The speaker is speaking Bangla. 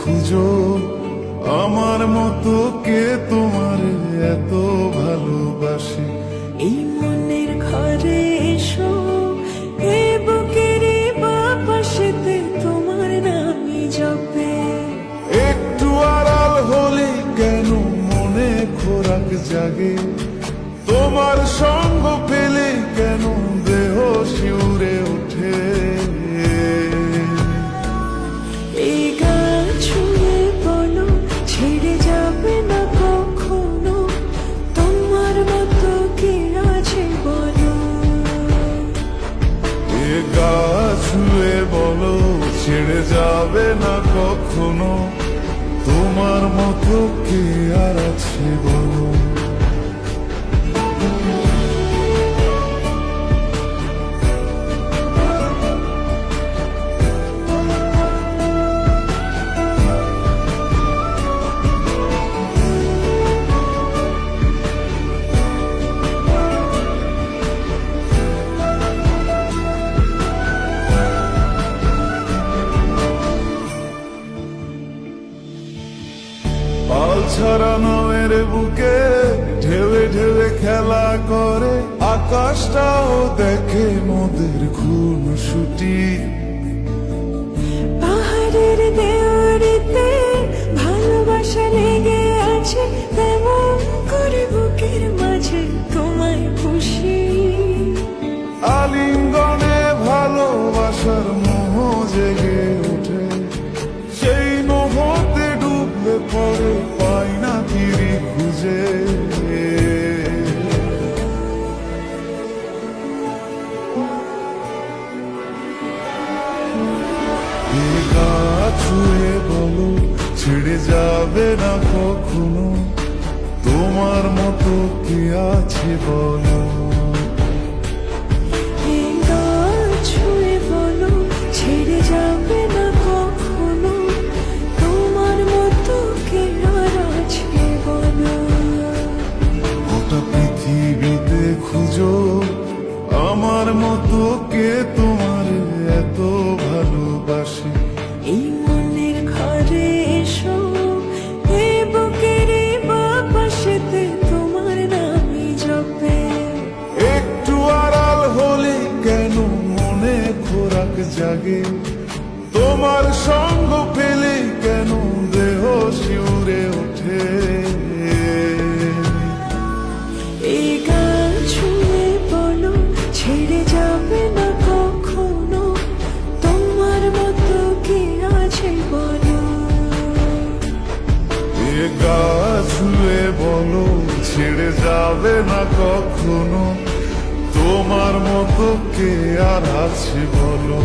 খুঁজো, আমার মতো কে তোমার এত ভালোবাসে। এই মনের ঘরে এসো, এ বুকের বাপাশেতে তোমার নামই জপে। একটু আড়াল হলে কেন মনে খোরাক জাগে, তোমার সঙ্গ পেলে কেন দেহ শিউরে ওঠে। এই গান ছুঁয়ে বলো, ছেড়ে যাবে না কখনো, তোমার মতো কে আছে বলো। এ গা ছুঁয়ে বলো, ছেড়ে যাবে না কখনো, তোমার মতো কে আর আছে বলো। পাল ছাড়া নামের বুকে ঢেউে ঢেউে খেলা করে, আকাশটাও দেখে মোদের খুনসুটি। পাহাড়ের দেওয়ারিতে ভালোবাসা লেগে আছে, তেমন করে বুকের মাঝে তোমায় খুশি। আলিঙ্গনে ভালোবাসার মোহ জেগে ওঠে, সেই মোহতে ডুবলে পরে পাই না তীরে খুঁজে। এ গা ছুঁয়ে বলো, ছেড়ে যাবে না কখনো, তোমার মতো কে আছে বলো। এই গান ছুঁয়ে বলো, ছেড়ে যাবে না কখনো, তোমার মতো কে আর আছে বলো। গোটা পৃথিবীতে খুঁজো, আমার মতো কে তোমার এত ভালোবাসে। এই মনের ঘরে এসো, এ বুকের বাপাশেতে তোমার নামই জপে। একটু আড়াল হলে কেন মনে খোরাক জাগে, তোমার সঙ্গ পেলে কেন দেহ শিউরে ওঠে। এই গান ছুঁয়ে বলো, ছেড়ে যাবে না কখনো, তোমার মতো কে আছে বলো। এ গা ছুঁয়ে বলো, ছেড়ে যাবে না কখনো, তোমার মতো কে আর আছে বলো।